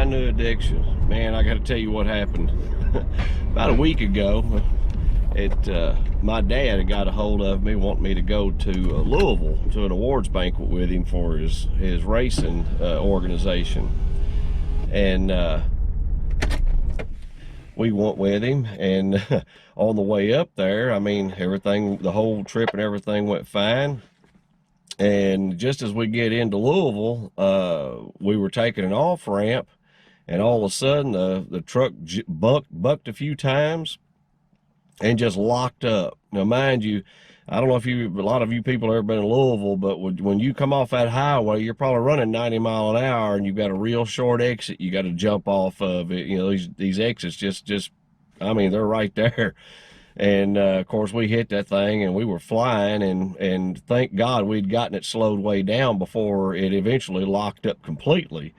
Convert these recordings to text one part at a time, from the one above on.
my new addiction. Man, I got to tell you what happened. About a week ago, my dad had got a hold of me, wanting me to go to Louisville to an awards banquet with him for his racing organization. And we went with him, and on the way up there, I mean, everything, the whole trip and everything went fine. And just as we get into Louisville, we were taking an off ramp, and all of a sudden the truck bucked a few times and just locked up. Now, mind you, I don't know if a lot of you people have ever been in Louisville, but when you come off that highway, you're probably running 90 miles an hour, and you've got a real short exit you got to jump off of. It, you know, these exits just, I mean, they're right there. And of course, we hit that thing, and we were flying, and thank God we'd gotten it slowed way down before it eventually locked up completely.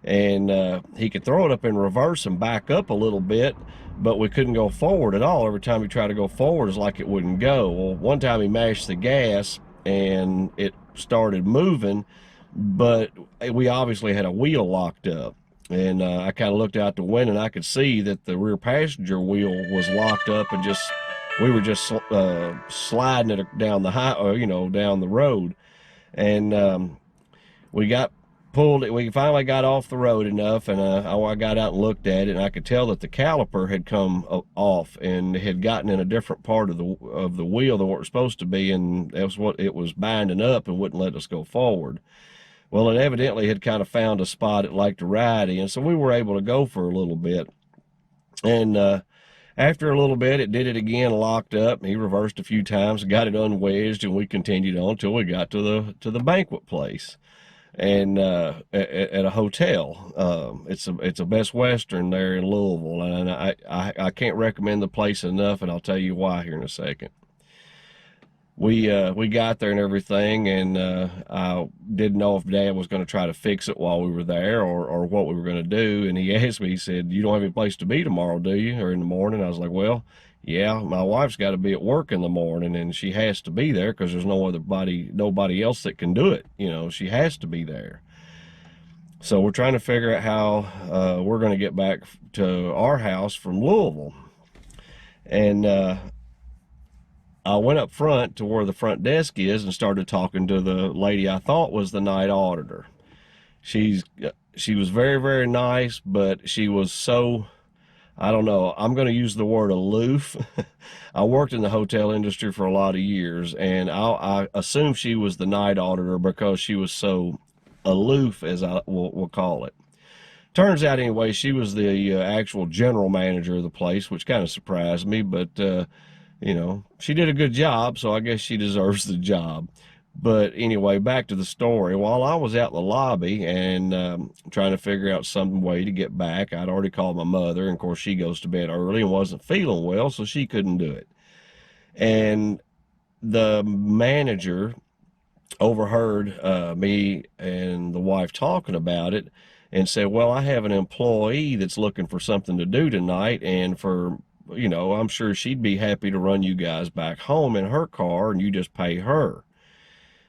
And he could throw it up in reverse and back up a little bit, but we couldn't go forward at all. Every time he tried to go forward, it's like it wouldn't go. Well, one time he mashed the gas, and it started moving, but we obviously had a wheel locked up. And I kind of looked out the window, and I could see that the rear passenger wheel was locked up, and we were just sliding it down the down the road. And we got pulled it. We finally got off the road enough, and I got out and looked at it, and I could tell that the caliper had come off and had gotten in a different part of the wheel than what it was supposed to be, and that was what it was binding up and wouldn't let us go forward. Well, it evidently had kind of found a spot it liked to ride in, so we were able to go for a little bit. And after a little bit, it did it again, locked up. He reversed a few times, got it unwedged, and we continued on until we got to the banquet place, and at a hotel. It's a Best Western there in Louisville, and I can't recommend the place enough, and I'll tell you why here in a second. We got there and everything, and I didn't know if Dad was going to try to fix it while we were there or what we were going to do. And he asked me, he said, "You don't have any place to be tomorrow, do you, or in the morning?" I was like, "Well, yeah, my wife's got to be at work in the morning, and she has to be there because there's nobody else that can do it. You know, she has to be there." So we're trying to figure out how we're going to get back to our house from Louisville. And I went up front to where the front desk is and started talking to the lady I thought was the night auditor. She was very, very nice, but she was so, I don't know, I'm going to use the word aloof. I worked in the hotel industry for a lot of years, and I assumed she was the night auditor because she was so aloof, as we'll call it. Turns out, anyway, she was the actual general manager of the place, which kind of surprised me, but you know, she did a good job, so I guess she deserves the job. But anyway, back to the story. While I was out in the lobby and trying to figure out some way to get back, I'd already called my mother, and of course she goes to bed early and wasn't feeling well, so she couldn't do it. And the manager overheard me and the wife talking about it and said, "Well, I have an employee that's looking for something to do tonight, and I'm sure she'd be happy to run you guys back home in her car, and you just pay her."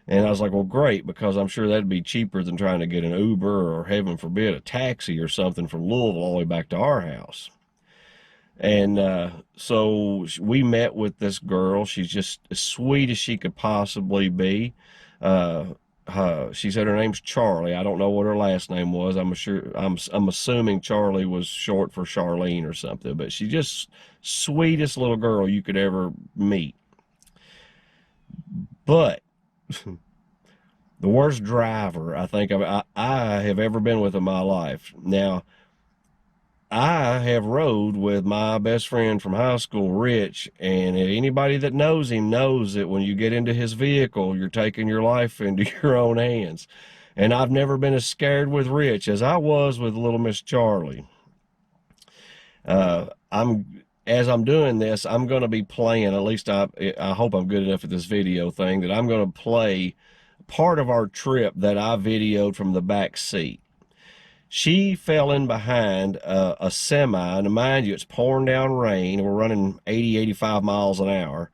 And I was like, "Well, great, because I'm sure that'd be cheaper than trying to get an Uber or, heaven forbid, a taxi or something from Louisville all the way back to our house." And so we met with this girl. She's just as sweet as she could possibly be. She said her name's Charly. I don't know what her last name was. I'm assuming Charly was short for Charlene or something, but she's just sweetest little girl you could ever meet. But the worst driver I think I have ever been with in my life. Now, I have rode with my best friend from high school, Rich, and anybody that knows him knows that when you get into his vehicle, you're taking your life into your own hands. And I've never been as scared with Rich as I was with little Miss Charly. As I'm doing this, I'm going to be playing, at least I hope I'm good enough at this video thing, that I'm going to play part of our trip that I videoed from the back seat. She fell in behind a semi, and mind you, it's pouring down rain, and we're running 80, 85 miles an hour.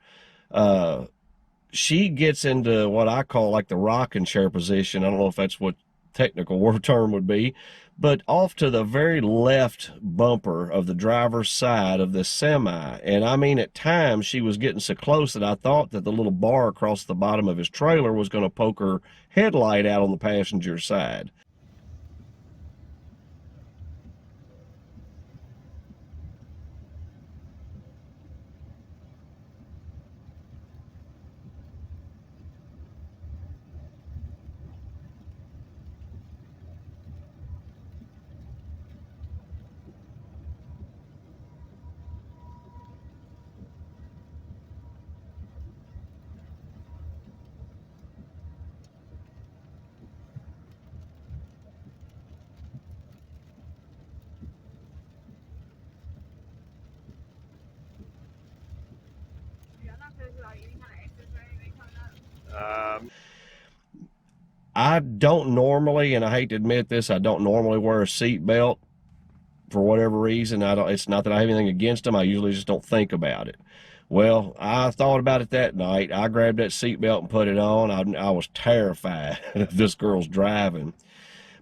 She gets into what I call like the rocking chair position. I don't know if that's what technical word term would be, but off to the very left bumper of the driver's side of this semi. And I mean, at times she was getting so close that I thought that the little bar across the bottom of his trailer was going to poke her headlight out on the passenger side. I don't normally, and I hate to admit this, I don't normally wear a seatbelt for whatever reason. It's not that I have anything against them. I usually just don't think about it. Well, I thought about it that night. I grabbed that seatbelt and put it on. I was terrified of this girl's driving.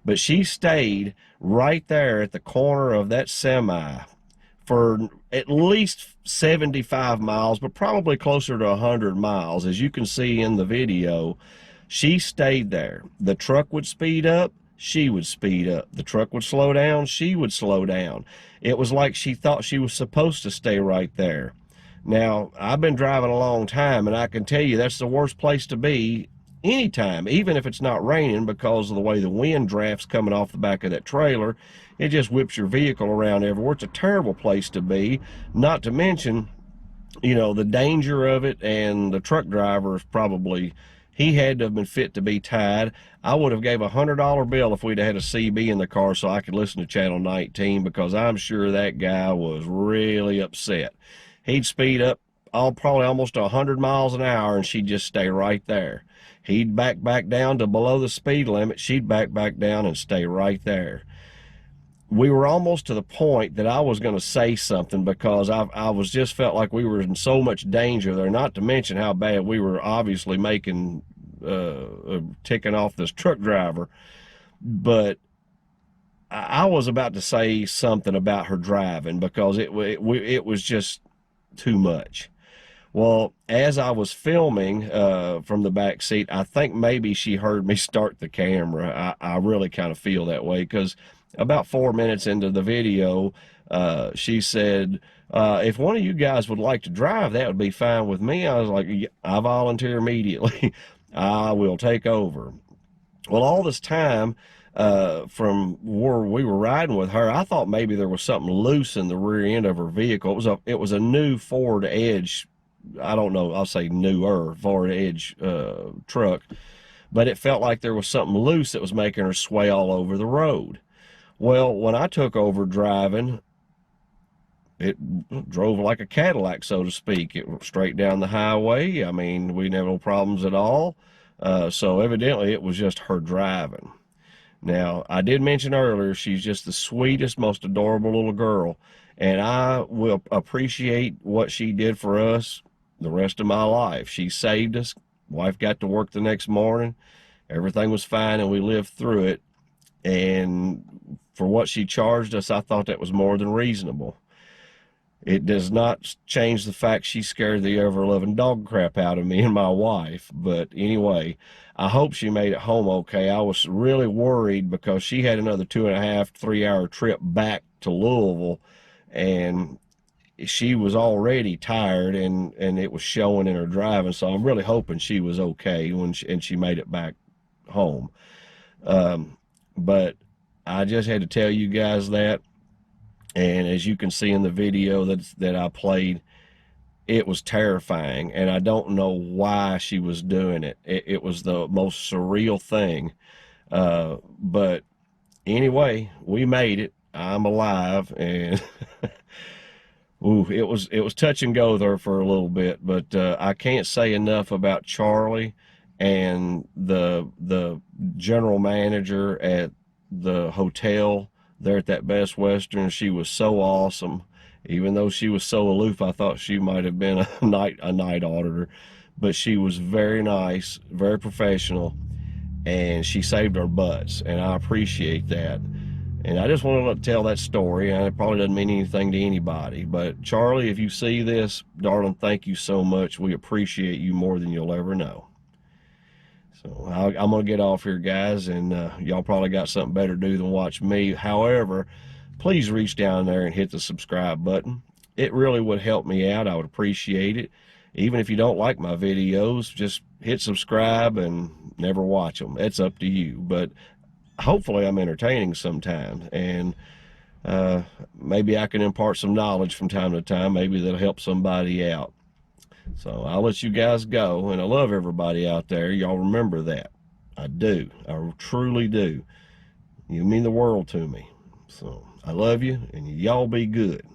But she stayed right there at the corner of that semi for at least 75 miles, but probably closer to 100 miles. As you can see in the video, she stayed there. The truck would speed up, she would speed up. The truck would slow down, she would slow down. It was like she thought she was supposed to stay right there. Now, I've been driving a long time, and I can tell you that's the worst place to be anytime, even if it's not raining, because of the way the wind drafts coming off the back of that trailer. It just whips your vehicle around everywhere. It's a terrible place to be, not to mention, you know, the danger of it. And the truck driver is probably, he had to have been fit to be tied. I would have gave $100 bill if we'd had a CB in the car so I could listen to Channel 19, because I'm sure that guy was really upset. He'd speed up probably almost 100 miles an hour, and she'd just stay right there. He'd back down to below the speed limit. She'd back down and stay right there. We were almost to the point that I was going to say something, because I was just felt like we were in so much danger there, not to mention how bad we were obviously making, ticking off this truck driver. But I was about to say something about her driving, because it was just too much. Well, as I was filming from the back seat, I think maybe she heard me start the camera. I really kind of feel that way, because about 4 minutes into the video, she said, if one of you guys would like to drive, that would be fine with me. I was like, I volunteer immediately. I will take over. Well, all this time, from where we were riding with her, I thought maybe there was something loose in the rear end of her vehicle. It was a new Ford Edge. I don't know, I'll say newer Ford Edge truck, but it felt like there was something loose that was making her sway all over the road. Well, when I took over driving, it drove like a Cadillac, so to speak. It went straight down the highway. I mean, we didn't have no problems at all. So evidently it was just her driving. Now, I did mention earlier, she's just the sweetest, most adorable little girl, and I will appreciate what she did for us the rest of my life. She saved us. Wife got to work the next morning. Everything was fine, and we lived through it. And for what she charged us, I thought that was more than reasonable. It does not change the fact she scared the ever-loving dog crap out of me and my wife. But anyway, I hope she made it home okay. I was really worried, because she had another 2.5 to 3 hour trip back to Louisville, and she was already tired, and it was showing in her driving. So I'm really hoping she was okay and she made it back home. But I just had to tell you guys that. And as you can see in the video that I played, it was terrifying, and I don't know why she was doing it. It was the most surreal thing. But anyway, we made it. I'm alive, and ooh, it was touch and go there for a little bit. But I can't say enough about Charly and the general manager at the hotel there at that Best Western. She was so awesome. Even though she was so aloof, I thought she might have been a night auditor, but she was very nice, very professional, and she saved our butts, and I appreciate that. And I just want to tell that story, and it probably doesn't mean anything to anybody, but Charly, if you see this, darling, thank you so much. We appreciate you more than you'll ever know. So I'm going to get off here, guys, and y'all probably got something better to do than watch me. However, please reach down there and hit the subscribe button. It really would help me out. I would appreciate it. Even if you don't like my videos, just hit subscribe and never watch them. It's up to you. But hopefully I'm entertaining sometimes, and maybe I can impart some knowledge from time to time. Maybe that'll help somebody out. So I'll let you guys go, and I love everybody out there. Y'all remember that. I do. I truly do. You mean the world to me. So I love you, and y'all be good.